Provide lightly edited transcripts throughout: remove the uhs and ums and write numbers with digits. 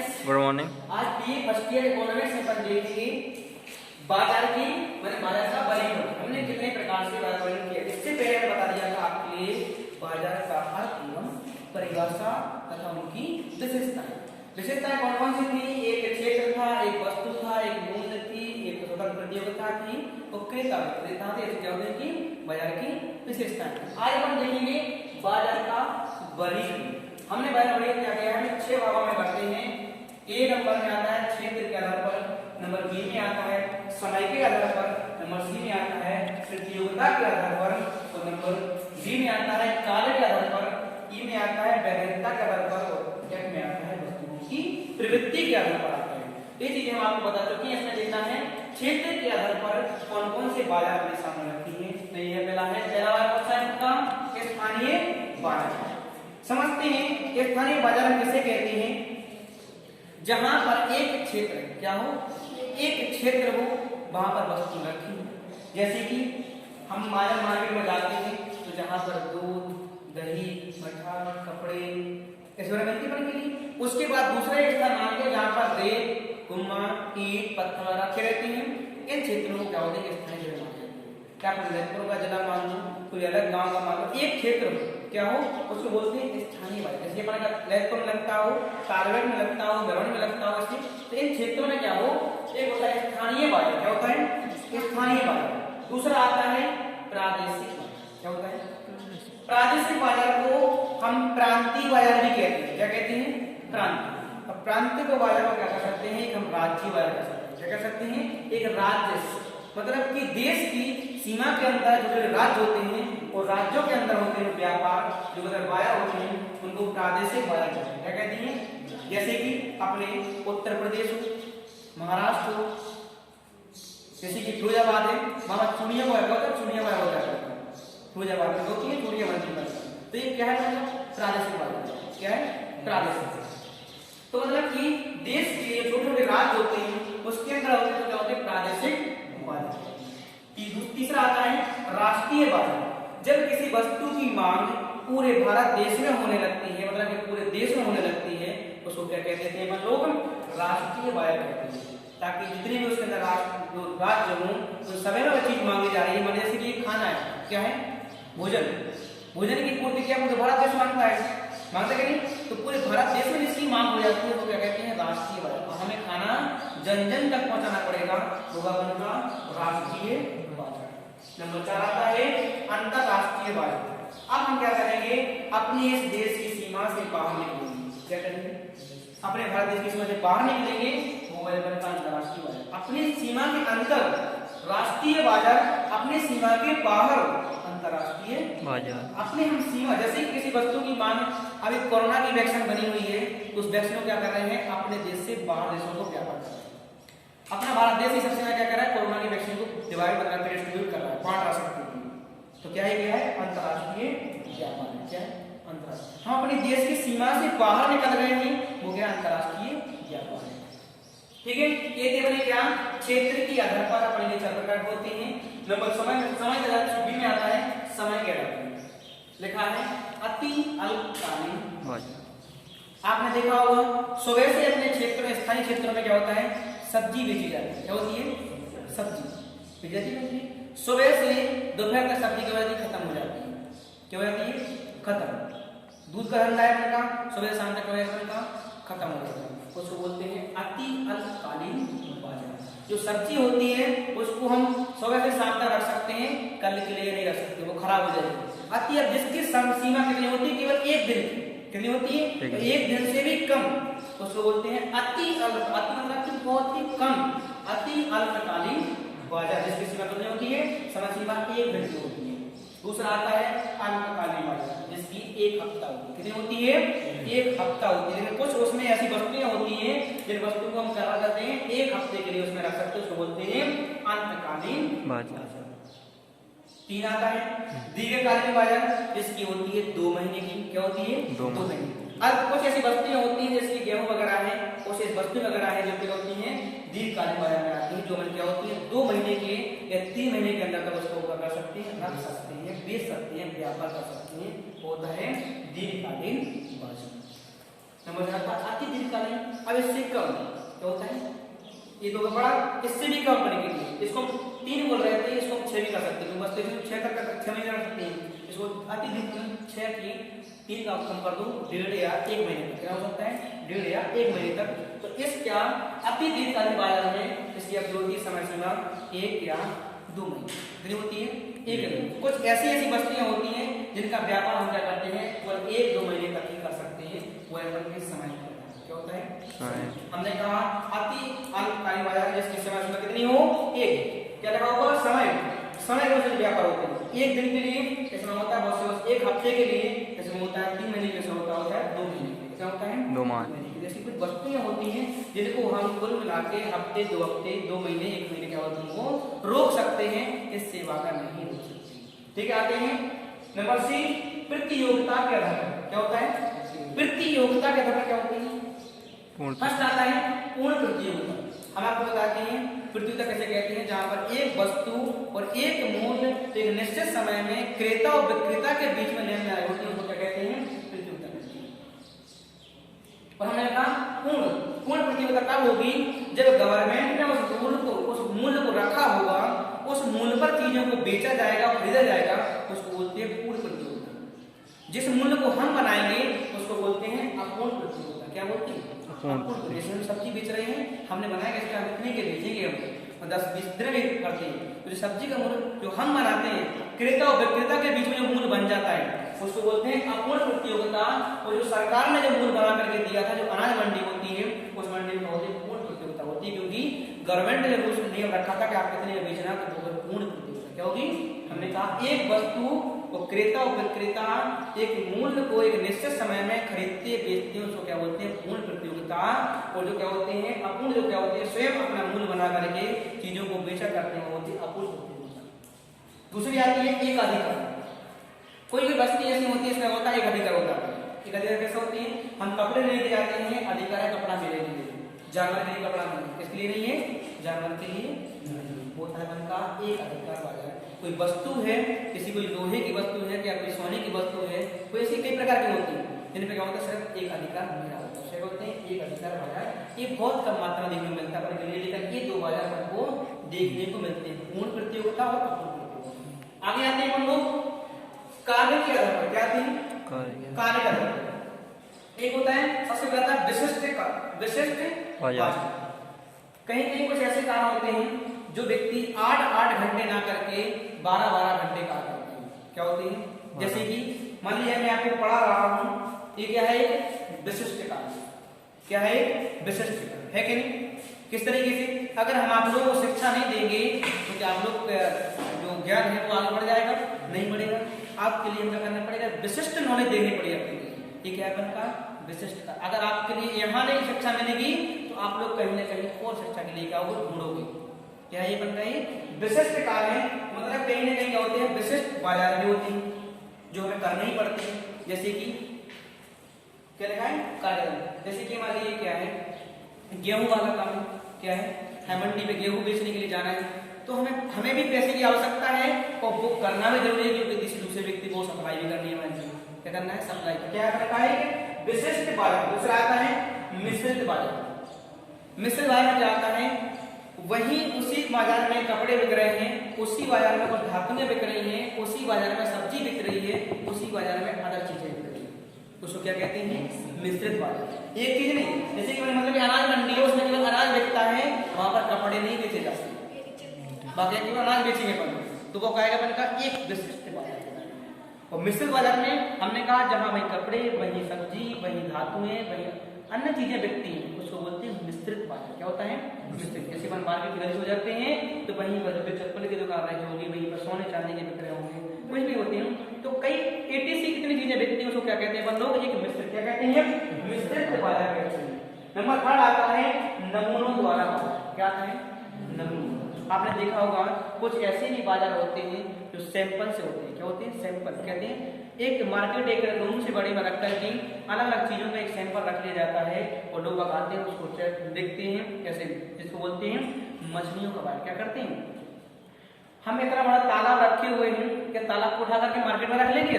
Good morning. आज BA first year economics में अपन देखेंगे बाजार की माने बाजार का वर्गीकरण। हमने कितने प्रकार से बाजार वर्गीकरण किया, इससे पहले मैं बता दिया था आपके लिए बाजार का अर्थ एवं परिभाषा तथा उनकी विशेषताएं। विशेषताएं कौन कौन सी थी? एक क्षेत्र था, एक वस्तु था, एक मूल्य थी, एक स्वतंत्र प्रतियोगिता थी और क्रेता विक्रेता थे। ऐसे क्या होते हैं कि बाजार की विशेषताएं। आज अपन देखेंगे बाजार का वर्गीकरण। हमने बाजार वर्गीकरण क्या किया है? 6 भागों में बांटते हैं। ए नंबर में आता है क्षेत्र के आधार पर, नंबर बी में आता है समय के आधार पर, नंबर सी में आता है प्रतियोगिता के आधार पर और नंबर डी में आता है काल के आधार पर, ई में आता है वैधता के आधार पर और एफ में आता है वस्तुओं की प्रवृत्ति के आधार पर आता है। ये चीजें हम आपको बता चुके हैं। इसमें देखना है क्षेत्र के आधार पर कौन कौन से बाजार अपने सामने रखती है। तो ये पहला है, पहला वाला कौन सा है? स्थानीय बाजार। समझते हैं कि स्थानीय बाजार हम किसे कहते हैं? जहां पर एक क्षेत्र क्या हो, एक क्षेत्र हो, वहां पर वस्तु रखी हो। जैसे कि हम मार्केट में जाते हैं तो जहां पर दूध, दही, मठा, कपड़े इस वगैरह मिलती बन के लिए। उसके बाद दूसरा एक स्थान मानते हैं जहां पर रेत, गुम्मा, ईंट, पत्थर रखे रहते हैं। इन क्षेत्रों को क्या होते हैं? स्थानीय जगह मानते हैं। क्या लखनऊ का जिला मान लो, कोई अलग गांव का मान लो, एक क्षेत्र क्या हो उसको बोलते हैं स्थानीय बाजार। जैसे अपना लखनऊ में लगता हो, कारवेट में लगता हो, गरवन में लगता हो, तो इन क्षेत्रों में क्या हो, एक होता है स्थानीय बाजार। क्या होता है? स्थानीय बाजार। दूसरा आता है प्रादेशिक बाजार। क्या होता है? प्रादेशिक बाजार को हम प्रांतीय बाजार भी कहते हैं। क्या कहते हैं? प्रांतीय। अब प्रांतीय को बाजार को क्या कर सकते हैं? हम राज्य बाजार कर सकते हैं। क्या कर सकते हैं? एक राज्य मतलब कि देश की सीमा के अंदर जो राज्य होते हैं और राज्यों के अंदर होते हैं व्यापार जो बाजार होते हैं उनको प्रादेशिक बाजार कहते हैं। क्या कहते हैं? जैसे कि अपने उत्तर प्रदेश हो, महाराष्ट्र हो, जैसे कि फिरोजाबाद है, वहां चूड़िया बाजार होता है। चूड़िया बाजार होता है फिरोजाबाद में, होती है चूड़िया बनती है। तो ये क्या है? मतलब प्रादेशिक बाजार। क्या है? प्रादेशिक। तो मतलब कि देश के छोटे छोटे राज्य होते हैं उसके अंदर होते हैं क्या होते हैं? प्रादेशिक बाजार। तीसरा आता है राष्ट्रीय बाजार। जब किसी वस्तु की मांग पूरे भारत देश में होने लगती है, मतलब कि पूरे देश में होने लगती है, उसको क्या कहते थे हम लोग? राष्ट्रीय बाजार कहते हैं। ताकि जितने भी उसके अंदर राज्य हों तो सभी में चीज मांगी जा रही है। मान जैसे कि खाना है, क्या है? भोजन। भोजन की पूर्ति क्या पूरे भारत देश मांगता है? मांगता है नहीं? तो पूरे भारत देश में जिसकी मांग हो जाती है तो क्या कहते हैं? राष्ट्रीय बाजार। और हमें खाना जन जन तक पहुंचाना पड़ेगा, होगा बनका राष्ट्रीय बाजार। नंबर 4 आता है अंतरराष्ट्रीय बाजार। अब हम क्या करेंगे? अपने इस देश की सीमा से बाहर निकलेंगे। क्या करेंगे? अपने भारत देश की सीमा से बाहर निकलेंगे, वो बनता अंतरराष्ट्रीय बाजार। अपनी सीमा के अंदर राष्ट्रीय बाजार, अपने सीमा के बाहर अंतरराष्ट्रीय बाजार। अपने हम सीमा, जैसे किसी वस्तु की मांग, अभी कोरोना की वैक्सीन बनी हुई है, उस वैक्सीन को क्या कर रहे हैं? अपने देश से बाहर देशों को व्यापार कर रहे हैं। अपना भारत देश ही सबसे ज्यादा क्या कर रहा है? कोरोना की वैक्सीन को डिवाइड कर रहा है, डिस्ट्रीब्यूट कर रहा है, बांट रहा है। तो क्या है? अंतरराष्ट्रीय व्यापार है। क्या है? अंतरराष्ट्रीय। हम अपने देश की सीमा से बाहर निकल गए हैं, वो क्या? अंतरराष्ट्रीय व्यापार है। ठीक है? ये केवल क्या? क्षेत्र के आधार पर अपने लिए 4 प्रकार होते हैं। नंबर समय के आधार बी में आता है समय के आधार पर लिखा है अति अल्पकालीन बाजार। आपने देखा होगा सुबह से अपने क्षेत्र में, स्थानीय क्षेत्रों में क्या होता है? सब्जी बेची जाती है। क्या होती है? सब्जी बेची जाती है। सुबह से दोपहर तक सब्जी की वजह खत्म हो जाती है। क्या हो जाती है? खत्म। दूध का धंधा है का सुबह शाम तक का खत्म हो जाता है, उसको बोलते हैं अति अल्पकालीन बाजार। जो सब्जी होती है उसको हम सुबह से शाम तक रख सकते हैं, कल के लिए नहीं रख सकते, वो खराब हो जाएगी। अति अल्प जिसकी सीमा कितनी होती है? केवल 1 दिन की। कितनी होती है? 1 दिन से भी कम, उसको बोलते हैं अति अल्प। अति मतलब कि बहुत ही कम, अति अल्पकालीन बाजार जिसकी सीमा कितनी होती है? समय सीमा 1 दिन की होती है। दूसरा आता है अल्पकालीन बाजार जिसकी 1 हफ्ता होती है। कितनी होती है? 1 हफ्ता होती है। लेकिन कुछ उसमें ऐसी वस्तुएं होती हैं जिन वस्तुओं को हम क्या करते हैं? 1 हफ्ते के लिए उसमें रख सकते हैं, उसको बोलते हैं अल्पकालीन बाजार। 3 आता है दीर्घकालीन बाजार जिसकी होती है 2 महीने की। क्या होती है? 2 महीने। अब कुछ ऐसी वस्तुएं होती हैं जैसे गेहूं वगैरह है, कुछ ऐसी वस्तुएं वगैरह है जो होती हैं दीर्घकालीन बाजार में आती है, जो क्या होती है 2 महीने के या 3 महीने के अंदर तक उसको कर सकते हैं, रख सकते हैं, बेच सकते हैं, व्यापार कर सकते हैं, होता है दीर्घकालीन बाजार। नंबर 4 अति दीर्घकालीन। अब इससे कम क्या होता है, ये दो बड़ा, इससे भी कम करने के लिए इसको हम 3 बोल रहे थे, इसको हम 6 भी कर सकते हैं, बस इसको 6 तक 6 में कर सकते हैं, इसको अति दीर्घ 6 की 3 का कम कर दो 1.5 या 1 महीने तक, क्या हो सकता है 1.5 या 1 महीने तक। तो इस क्या अति दीर्घकालीन बाजार में इसकी अवधि समय सीमा 1 या 2 महीने कितनी होती है, 1 महीने। कुछ ऐसी ऐसी वस्तुएं होती हैं जिनका व्यापार हम क्या करते हैं केवल 1-2 महीने तक ही कर सकते हैं, वो है समय क्या होता है। हमने कहा अति अल्पकालीन बाजार जिसकी समय सीमा कितनी हो 1, क्या लगा होगा समय, समय के व्यापार होते हैं 1 दिन के लिए इसमें होता है बहुत से 1 हफ्ते के लिए इसमें होता है 3 महीने के लिए होता है 2 महीने क्या होता है 2 महीने। जैसी कुछ वस्तुएं होती हैं जिनको हम कुल मिला के हफ्ते 2 हफ्ते 2 महीने 1 महीने के बाद उनको रोक सकते हैं, इस सेवा का नहीं रोक सकते। ठीक है, आते हैं नंबर सी, प्रतियोगिता के आधार पर क्या होता है, प्रतियोगिता के आधार पर क्या होती है। फर्स्ट आता है पूर्ण प्रतियोगिता। हम आपको बताते हैं प्रतियोगिता कैसे कहते हैं, जहां पर एक वस्तु और एक मूल्य तो एक निश्चित समय में क्रेता और विक्रेता के बीच में निर्णय होती है, उसको क्या कहते हैं प्रतियोगिता कहते हैं। और हमने कहा पूर्ण प्रतियोगिता कब होगी, जब गवर्नमेंट ने उस मूल्य को रखा होगा, उस मूल्य पर चीजों को बेचा जाएगा, खरीदा जाएगा, उसको बोलते हैं पूर्ण प्रतियोगिता। जिस मूल्य को हम बनाएंगे उसको बोलते हैं अपूर्ण प्रतियोगिता। क्या बोलते हैं, जैसे हम सब्जी बेच रहे हैं, हमने बनाया कि इसका कितने के बेचेंगे हम 10-20 दिन में करते हैं, तो जो सब्जी का मूल्य जो हम बनाते हैं क्रेता और विक्रेता के बीच में जो मूल्य बन जाता है उसको बोलते हैं अपूर्ण प्रतियोगिता। और जो सरकार ने जो मूल्य बना करके दिया था, जो अनाज मंडी होती है, उस मंडी में होती है पूर्ण प्रतियोगिता होती है, क्योंकि गवर्नमेंट ने रूल्स नियम रखा था कि आप कितने में बेचना, तो पूर्ण प्रतियोगिता क्या होगी। हमने कहा एक वस्तु को क्रेता और विक्रेता एक मूल्य को एक निश्चित समय में खरीदते बेचते हैं, उसको क्या बोलते हैं पूर्ण प्रतियोगिता। और जो क्या होते हैं अपूर्ण, जो क्या होते हैं स्वयं अपना मूल्य बना करके चीजों को बेचा करते हैं, वो होती है अपूर्ण प्रतियोगिता। दूसरी आती है एक अधिकार। कोई भी वस्तु ऐसी होती है इसमें होता है एक अधिकार होता है। एक अधिकार कैसे होती है, हम कपड़े लेके जाते हैं, अधिकार है कपड़ा मेरे लिए, जानवर के लिए कपड़ा नहीं, किसके लिए नहीं है, जानवर के लिए होता है का एक अधिकार बाजार। कोई वस्तु है, किसी कोई लोहे की वस्तु है या कोई सोने की वस्तु है, कोई ऐसी कई प्रकार की होती है जिन पे क्या होता है सिर्फ एक अधिकार मेरा होता है, बोलते हैं एक अधिकार बाजार। ये बहुत कम मात्रा देखने को मिलता है, लेकिन ये 2 बाजार हमको देखने को मिलते हैं, पूर्ण प्रतियोगिता और अपूर्ण प्रतियोगिता। आगे आते हैं हम लोग कार्य के आधार पर, क्या आते हैं कार्य का आधार पर। एक होता है सबसे पहला विशिष्ट बाजार। कहीं कहीं कुछ ऐसे कार्य होते हैं जो व्यक्ति 8-8 घंटे ना करके 12-12 घंटे कार्य करते हैं, क्या होते हैं। जैसे कि मान लीजिए मैं आपको पढ़ा रहा हूं, ये क्या है एक विशिष्ट कार्य, क्या है एक विशिष्ट कार्य है कि नहीं। किस तरीके से, अगर हम आप लोगों को शिक्षा नहीं देंगे तो क्या आप लोग जो ज्ञान है वो आगे बढ़ जाएगा, नहीं बढ़ेगा। आपके लिए क्या करना पड़ेगा, विशिष्ट नॉलेज देनी पड़ेगी आपके लिए। ये क्या है का विशिष्ट कार्य। अगर आपके लिए यहाँ नहीं शिक्षा मिलेगी तो आप लोग कहीं ना कहीं और शिक्षा के लिए क्या होगा ढूंढोगे। क्या ये बनता है विशिष्ट कार्य है, मतलब कहीं ना कहीं क्या होते हैं विशिष्ट बाजार भी होती हैं जो हमें करने ही पड़ते हैं। जैसे कि क्या लिखा है कार्य, जैसे कि मान लीजिए क्या है गेहूं वाला काम, क्या है मंडी में गेहूं बेचने के लिए जाना है, तो हमें भी पैसे की आवश्यकता है और वो करना भी जरूरी है, क्योंकि किसी दूसरे व्यक्ति को सप्लाई भी करनी है, क्या करना है सप्लाई। क्या रखा है विशिष्ट बाजार। दूसरा आता है मिश्रित बाजार। मिश्रित बाजार में क्या आता है, वही उसी बाजार में कपड़े बिक रहे हैं, उसी बाजार में कुछ धातुएं बिक रही हैं, उसी बाजार में सब्जी बिक रही है, उसी बाजार में अदर चीजें बिक रही है, उसको क्या कहते हैं मिश्रित बाजार। एक चीज नहीं, जैसे कि मतलब अनाज मंडी है, उसमें केवल अनाज बिकता है, वहां पर कपड़े नहीं बेचे जा सकते, बाकी केवल अनाज बेचेंगे तो वो कहेगा बनका एक विशिष्ट बाजार। और मिश्रित बाजार में हमने कहा जहां वही कपड़े, वही सब्जी, वही धातुएं, वही अन्य चीजें बिकती हैं, उसको बोलते हैं मिश्रित बाजार। क्या होता है मिश्रित। जैसे अपन मार्केट में हो जाते हैं तो वहीं पर चप्पल की दुकान रही होगी, वहीं पर सोने चांदी के बिक रहे होंगे, कुछ भी होते हैं, तो कई एटीसी कितनी चीजें बिकती हैं, उसको क्या कहते हैं अपन लोग एक मिश्रित, क्या कहते हैं मिश्रित बाजार कहते हैं। नंबर 3 आता है नमूनों द्वारा बाजार। क्या आता है नमूने। आपने देखा होगा कुछ ऐसे भी बाजार होते हैं जो सैंपल से होते हैं। क्या होते हैं सैंपल, कहते हैं एक मार्केट एक रूम से बड़ी में रख करके अलग अलग चीजों का एक सैंपल रख लिया जाता है और लोग आते हैं उसको देखते हैं, कैसे जिसको बोलते हैं मछलियों का बाजार। क्या करते हैं, हम इतना बड़ा तालाब रखे हुए हैं, क्या तालाब को उठा करके मार्केट में रख लेंगे,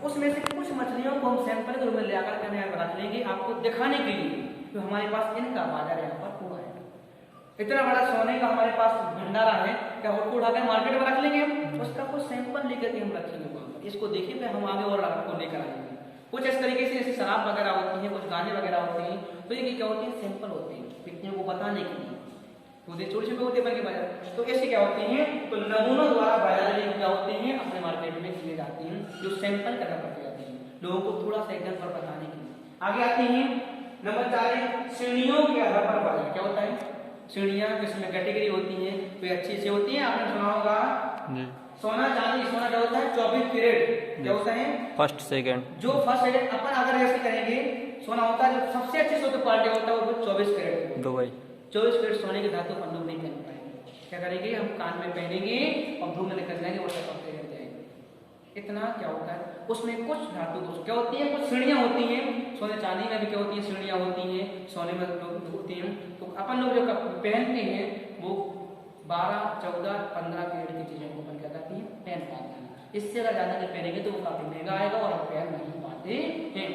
उसमें से कुछ मछलियों को हम सैंपल के रूप में ले आकर के रख लेंगे आपको दिखाने के लिए तो हमारे पास इनका बाजार यहाँ पर हुआ है। इतना बड़ा सोने का हमारे पास भंडारा है, क्या उसको उठाकर मार्केट में रख लेंगे हम? उसका कुछ सैंपल लेकर के हम रखेंगे वहाँ पर। इसको देखिए फिर हम आगे और आपको लेकर आएंगे। कुछ इस तरीके से जैसे शराब वगैरह होती है, कुछ गाने वगैरह होते हैं, तो ये क्या होते हैं? सैंपल होते हैं व्यक्तियों को बताने के लिए, छोटे छोटे होते हैं बाजार। तो ऐसे क्या होते हैं? तो नमूनों द्वारा बाजार में क्या होते हैं? अपने मार्केट में किए जाते हैं, जो सैंपल करना पड़ते जाते हैं लोगों को थोड़ा सा एकदम पर बताने के लिए। आगे आते हैं नंबर 4 है श्रेणियों के आधार पर बाजार। क्या होता है? श्रेणियां, जिसमें कैटेगरी होती है, कोई अच्छी से होती है। आपने सुना होगा सोना चांदी। सोना क्या होता है? 24 कैरेट। क्या होता है? First second. जो फर्स्ट सेकंड अपन अगर ऐसे करेंगे, सोना होता है जो सबसे अच्छी शुद्ध क्वालिटी होता है वो 24 कैरेट। दो भाई 24 कैरेट सोने के धातु अपन लोग नहीं पहन पाएंगे। क्या करेंगे? हम कान में पहनेंगे और धूप में निकल जाएंगे और टपकते रह जाएंगे। इतना क्या होता है? उसमें कुछ धातु क्या होती है? कुछ श्रेणियां होती हैं। सोने चांदी में भी क्या होती है? श्रेणियां होती हैं। सोने में होती हैं। तो अपन लोग जो पहनते हैं वो 12, 14, 15 कैरेट की चीजों को अपन क्या करते हैं? पहन पाते हैं। इससे अगर ज्यादा नहीं पहनेंगे तो वो काफी महंगा आएगा और हम पहन नहीं पाते हैं।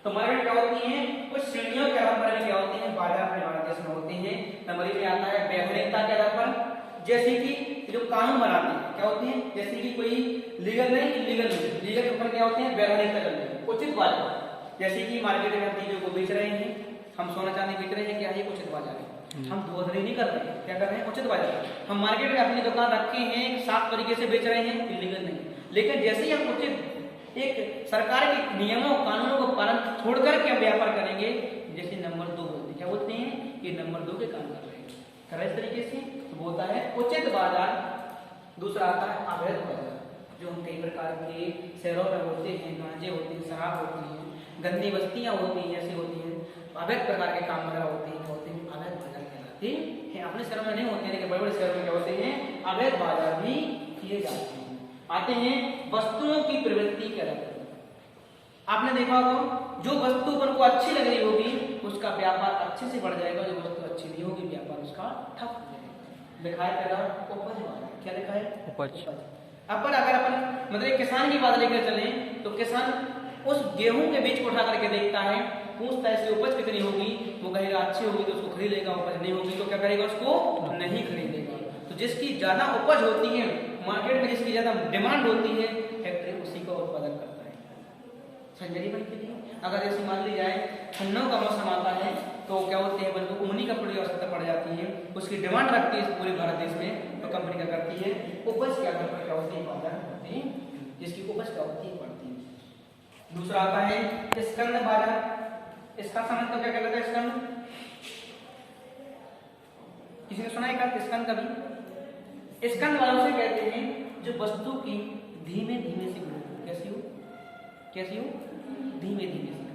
तो मार्केट क्या होती है? कुछ श्रेणियों के आधार पर क्या होती है? बाजार में हमारे देश में होते हैं। नंबर में आता है वैधानिकता के आधार पर, जैसे कि जो कानून बनाते हैं क्या होते हैं? जैसे कि कोई लीगल नहीं, इलीगल नहीं, लीगल के ऊपर क्या होते हैं? वैधानिकता करते हैं, उचित बाजार। जैसे कि मार्केट में हम चीजों को बेच रहे हैं, हम सोना चांदी बेच रहे हैं, क्या है? उचित बाजार है। हम धोखाधड़ी नहीं कर रहे हैं, क्या कर रहे हैं? उचित बाजार। हम मार्केट में अपनी दुकान रखे हैं, साफ तरीके से बेच रहे हैं, इलीगल नहीं। लेकिन जैसे ही हम उचित एक सरकार के नियमों कानूनों को पालन छोड़ करके हम व्यापार करेंगे, जैसे नंबर 2 बोलते हैं, क्या बोलते हैं? ये नंबर 2 के काम कर रहे हैं। इस तरीके से होता है उचित बाजार। दूसरा आता है अवैध बाजार, जो हम कई प्रकार के शहरों में होते हैं, गांजे होते हैं, शराब होती है, गंदी बस्तियां होती हैं, ऐसी होती हैं, अवैध प्रकार के काम वगैरह होते हैं, अवैध बाजार कहलाते हैं। अपने शहरों में नहीं होते हैं, लेकिन बड़े बड़े शहरों में क्या होते हैं? अवैध बाजार भी किए जाते हैं। आते हैं वस्तुओं की प्रवृत्ति के आधार पर। आपने देखा होगा जो वस्तु पर को अच्छी लग रही होगी उसका व्यापार अच्छे से बढ़ जाएगा, जो वस्तु अच्छी नहीं होगी व्यापार उसका ठप हो जाएगा। लिखा है पहला उपज बाजार। क्या लिखा है? उपज। अपन अगर अपन मतलब किसान की बात लेकर चले तो किसान उस गेहूं के बीज को उठा करके देखता है, पूछता है इसकी उपज कितनी होगी, वो कहेगा अच्छी होगी तो उसको खरीद लेगा, उपज नहीं होगी तो क्या करेगा? उसको नहीं खरीदेगा। तो जिसकी ज्यादा उपज होती है मार्केट में, जिसकी ज्यादा डिमांड होती है, फैक्ट्री उसी का उत्पादन करता है। समझिए बन के लिए अगर ऐसे मान ली जाए ठंडों का मौसम आता है तो क्या होते हैं? बल्कि ऊनी कपड़े की आवश्यकता पड़ जाती है, उसकी डिमांड रखती है पूरे भारत देश में, तो कंपनी क्या करती है? उपज के आधार पर क्या होती है? बाजार होती है, जिसकी उपज क्या होती है? बढ़ती है। दूसरा आता है स्कंद बाजार। इसका समझ तो क्या कहलाता है? स्कंद किसी ने सुना है क्या? स्कंद कभी? स्कंद वालों से कहते हैं जो वस्तु की धीमे धीमे से ग्रोथ कैसी हो? कैसी हो? धीमे धीमे से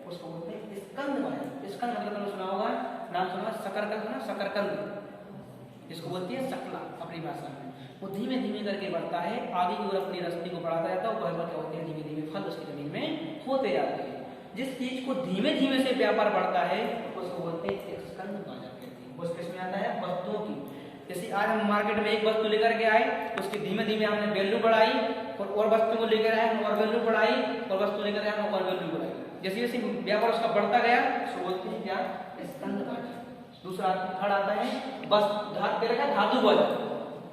उसको बोलते हैं स्कंद बाजार। स्कंद मतलब तुमने सुना होगा, नाम सुना, शकरकंद ना, शकरकंद इसको बोलती है शकला अपनी भाषा में। वो धीमे धीमे करके बढ़ता है, आगे की ओर अपनी रस्ती को बढ़ाता जाता है, और क्या होते हैं? धीमे धीमे फल उसकी जमीन में होते जाते हैं। जिस चीज को धीमे धीमे से व्यापार बढ़ता है उसको बोलते हैं स्कंद बाजार कहते हैं। उस किसमें आता है? वस्तुओं की। जैसे आज हम मार्केट में एक वस्तु लेकर के आए, उसकी धीमे धीमे हमने वैल्यू बढ़ाई, और वस्तु को लेकर आए और वैल्यू बढ़ाई, और वस्तु लेकर आए और वैल्यू बढ़ाई। जैसे जैसे व्यापार उसका बढ़ता गया उसको बोलते हैं क्या? स्कंद बाजार। दूसरा थर्ड आता है बस धातु बाजार।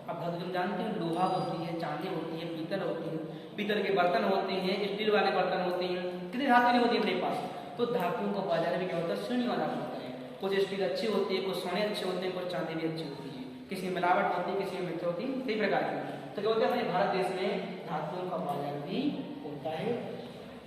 अब धातु तुम जानते हैं, लोहा होती है, चांदी होती है, पीतल होती है, पीतल के बर्तन होते हैं, स्टील वाले बर्तन होते हैं, कितनी धातु नहीं होती है अपने पास। तो धातुओं का बाजार में क्या होता है? श्रेणी वाला होता है। कुछ स्टील अच्छी होती है, कुछ सोने अच्छे होते हैं, कुछ चांदी भी अच्छी होती है, किसी में मिलावट होती है, किसी में मिर्च होती है, कई प्रकार की। तो क्या होता है? अपने भारत देश में धातुओं का बाजार भी होता है।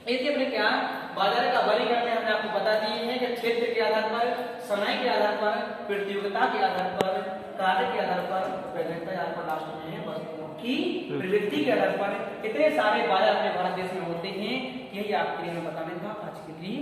इसके अपने क्या बाजार का वर्गीकरण हमने आपको बता दिए हैं कि क्षेत्र के आधार पर, समय के आधार पर, प्रतियोगिता के आधार पर, कार्य के आधार पर, वैधानिकता के आधार पर, लास्ट में है वस्तुओं की प्रवृत्ति के आधार पर। इतने सारे बाजार अपने भारत देश में होते हैं। यही आपके लिए मैं बताने था आज के लिए।